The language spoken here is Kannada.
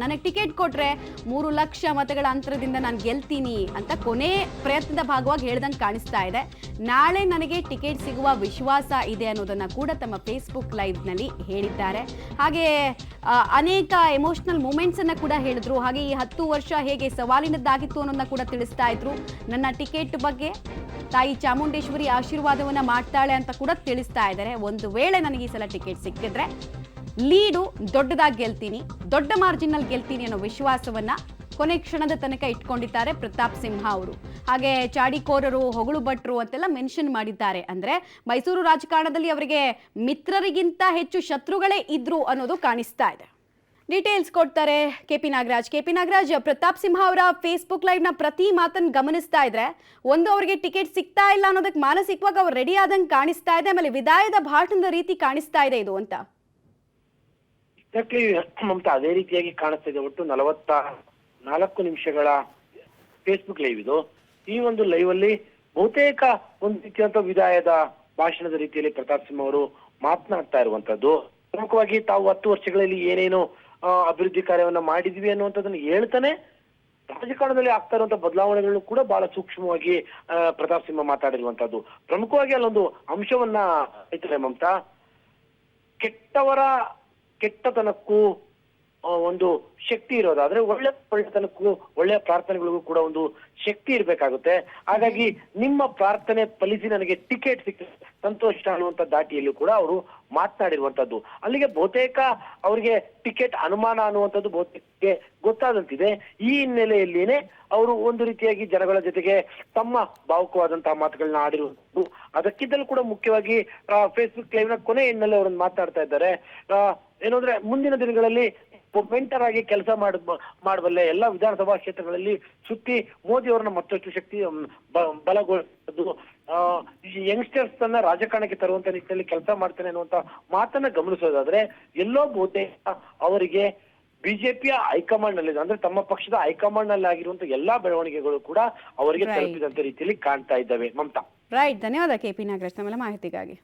ನನಗೆ ಟಿಕೆಟ್ ಕೊಟ್ರೆ 3 ಲಕ್ಷ ಮತಗಳ ಅಂತರದಿಂದ ನಾನು ಗೆಲ್ತೀನಿ ಅಂತ ಕೊನೆ ಪ್ರಯತ್ನದ ಭಾಗವಾಗಿ ಹೇಳ್ದಂಗೆ ಕಾಣಿಸ್ತಾ ಇದೆ. ನಾಳೆ ನನಗೆ ಟಿಕೆಟ್ ಸಿಗುವ ವಿಶ್ವಾಸ ಇದೆ ಅನ್ನೋದನ್ನ ಕೂಡ ತಮ್ಮ ಫೇಸ್ಬುಕ್ ಲೈವ್ನಲ್ಲಿ ಹೇಳಿದ್ದಾರೆ. ಹಾಗೆ ಅನೇಕ ಎಮೋಷನಲ್ ಮೂಮೆಂಟ್ಸ್ ಅನ್ನ ಕೂಡ ಹೇಳಿದ್ರು. ಹಾಗೆ ಈ 10 ವರ್ಷ ಹೇಗೆ ಸವಾಲಿನದ್ದಾಗಿತ್ತು ಅನ್ನೋದನ್ನ ಕೂಡ ತಿಳಿಸ್ತಾ ಇದ್ರು. ನನ್ನ ಟಿಕೆಟ್ ಬಗ್ಗೆ ತಾಯಿ ಚಾಮುಂಡೇಶ್ವರಿ ಆಶೀರ್ವಾದವನ್ನ ಮಾಡ್ತಾಳೆ ಅಂತ ಕೂಡ ತಿಳಿಸ್ತಾ ಇದ್ದಾರೆ. ಒಂದು ವೇಳೆ ನನಗೆ ಈ ಸಲ ಟಿಕೆಟ್ ಸಿಕ್ಕಿದ್ರೆ ಲೀಡು ದೊಡ್ಡದಾಗಿ ಗೆಲ್ತೀನಿ, ದೊಡ್ಡ ಮಾರ್ಜಿನಲ್ಲಿ ಗೆಲ್ತೀನಿ ಅನ್ನೋ ವಿಶ್ವಾಸವನ್ನ ಕೊನೆ ಕ್ಷಣದ ತನಕ ಇಟ್ಕೊಂಡಿದ್ದಾರೆ ಪ್ರತಾಪ್ ಸಿಂಹ ಅವರು. ಹಾಗೆ ಚಾಡಿಕೋರರು, ಹೊಗಳು ಭಟ್ರು ಅಂತೆಲ್ಲ ಮೆನ್ಷನ್ ಮಾಡಿದ್ದಾರೆ. ಅಂದ್ರೆ ಮೈಸೂರು ರಾಜಕಾರಣದಲ್ಲಿ ಅವರಿಗೆ ಮಿತ್ರರಿಗಿಂತ ಹೆಚ್ಚು ಶತ್ರುಗಳೇ ಇದ್ರು ಅನ್ನೋದು ಕಾಣಿಸ್ತಾ ಇದೆ. ಡೀಟೇಲ್ಸ್ ಕೊಡ್ತಾರೆ ಕೆಪಿ ನಾಗರಾಜ್. ಪ್ರತಾಪ್ ಸಿಂಹ ಅವರ ಫೇಸ್ಬುಕ್ ಲೈವ್ ನ ಪ್ರತಿ ಮಾತನ್ನು ಗಮನಿಸ್ತಾ ಇದ್ರೆ ಒಂದು ಅವರಿಗೆ ಟಿಕೆಟ್ ಸಿಗ್ತಾ ಇಲ್ಲ ಅನ್ನೋದಕ್ಕೆ ಮಾನಸಿಕವಾಗಿ ಅವ್ರು ರೆಡಿ ಆದಂಗೆ ಕಾಣಿಸ್ತಾ ಇದೆ. ಆಮೇಲೆ ವಿದಾಯದ ಭಾಷಣದ ರೀತಿ ಕಾಣಿಸ್ತಾ ಇದೆ ಇದು ಅಂತ. ಮಮತಾ ಅದೇ ರೀತಿಯಾಗಿ ಕಾಣಿಸ್ತಾ ಇದೆ. ಒಟ್ಟು 44 ನಿಮಿಷಗಳ ಫೇಸ್ಬುಕ್ ಲೈವ್ ಇದು. ಈ ಒಂದು ಲೈವ್ ಅಲ್ಲಿ ಬಹುತೇಕ ಒಂದು ರೀತಿಯಂತ ವಿದಾಯದ ಭಾಷಣದ ರೀತಿಯಲ್ಲಿ ಪ್ರತಾಪ್ ಸಿಂಹ ಅವರು ಮಾತನಾಡ್ತಾ ಇರುವಂತದ್ದು. ಪ್ರಮುಖವಾಗಿ ತಾವು 10 ವರ್ಷಗಳಲ್ಲಿ ಏನೇನು ಅಭಿವೃದ್ಧಿ ಕಾರ್ಯವನ್ನ ಮಾಡಿದ್ವಿ ಅನ್ನುವಂಥದ್ದನ್ನ ಹೇಳ್ತಾನೆ ರಾಜಕಾರಣದಲ್ಲಿ ಆಗ್ತಾ ಇರುವಂತಹ ಬದಲಾವಣೆಗಳನ್ನು ಕೂಡ ಬಹಳ ಸೂಕ್ಷ್ಮವಾಗಿ ಪ್ರತಾಪ್ ಸಿಂಹ ಮಾತಾಡಿರುವಂತದ್ದು. ಪ್ರಮುಖವಾಗಿ ಅಲ್ಲೊಂದು ಅಂಶವನ್ನ ಹೇಳ್ತಾರೆ ಮಮತಾ, ಕೆಟ್ಟವರ ಕೆಟ್ಟತನಕ್ಕೂ ಒಂದು ಶಕ್ತಿ ಇರೋದಾದ್ರೆ ಒಳ್ಳೆತನಕ್ಕೂ ಒಳ್ಳೆಯ ಪ್ರಾರ್ಥನೆಗಳಿಗೂ ಕೂಡ ಒಂದು ಶಕ್ತಿ ಇರ್ಬೇಕಾಗುತ್ತೆ. ಹಾಗಾಗಿ ನಿಮ್ಮ ಪ್ರಾರ್ಥನೆ ಫಲಿಸಿ ನನಗೆ ಟಿಕೆಟ್ ಸಿಕ್ಕ ಸಂತೋಷ ಅನ್ನುವಂತ ದಾಟಿಯಲ್ಲೂ ಕೂಡ ಅವರು ಮಾತನಾಡಿರುವಂತದ್ದು. ಅಲ್ಲಿಗೆ ಬಹುತೇಕ ಅವರಿಗೆ ಟಿಕೆಟ್ ಅನುಮಾನ ಅನ್ನುವಂಥದ್ದು ಬಹುತೇಕ ಗೊತ್ತಾದಂತಿದೆ. ಈ ಹಿನ್ನೆಲೆಯಲ್ಲಿನೇ ಅವರು ಒಂದು ರೀತಿಯಾಗಿ ಜನಗಳ ಜೊತೆಗೆ ತಮ್ಮ ಭಾವುಕವಾದಂತಹ ಮಾತುಗಳನ್ನ ಆಡಿರುವುದು. ಅದಕ್ಕಿಂತಲೂ ಕೂಡ ಮುಖ್ಯವಾಗಿ ಫೇಸ್ಬುಕ್ ಲೈವ್ ನ ಕೊನೆ ಹಿನ್ನೆಲೆ ಅವರನ್ನು ಮಾತನಾಡ್ತಾ ಇದ್ದಾರೆ. ಏನು ಅಂದ್ರೆ ಮುಂದಿನ ದಿನಗಳಲ್ಲಿ ಮೆಂಟರ್ ಆಗಿ ಕೆಲಸ ಮಾಡಬಲ್ಲೆ ಎಲ್ಲ ವಿಧಾನಸಭಾ ಕ್ಷೇತ್ರಗಳಲ್ಲಿ ಸುತ್ತಿ ಮೋದಿ ಅವರನ್ನ ಮತ್ತಷ್ಟು ಶಕ್ತಿ ಬಲಗೊಳಿಸೋದು, ಯಂಗ್ಸ್ಟರ್ಸ್ ಅನ್ನ ರಾಜಕಾರಣಕ್ಕೆ ತರುವಂತ ನಿಟ್ಟಿನಲ್ಲಿ ಕೆಲಸ ಮಾಡ್ತಾನೆ ಅನ್ನುವಂತ ಮಾತನ್ನ ಗಮನಿಸೋದಾದ್ರೆ ಎಲ್ಲೋ ಬಹುತೇಕ ಅವರಿಗೆ ಬಿಜೆಪಿಯ ಹೈಕಮಾಂಡ್ ನಲ್ಲಿ ಅಂದ್ರೆ ತಮ್ಮ ಪಕ್ಷದ ಹೈಕಮಾಂಡ್ ನಲ್ಲಿ ಆಗಿರುವಂತ ಎಲ್ಲಾ ಬೆಳವಣಿಗೆಗಳು ಕೂಡ ಅವರಿಗೆ ತಲುಪಿದಂತ ರೀತಿಯಲ್ಲಿ ಕಾಣ್ತಾ ಇದ್ದಾವೆ. ಮಮತಾ. ರೈಟ್, ಧನ್ಯವಾದ ಕೆಪಿ ನಾಗರಾಜ್ ತಮ್ಮ ಮಾಹಿತಿಗಾಗಿ.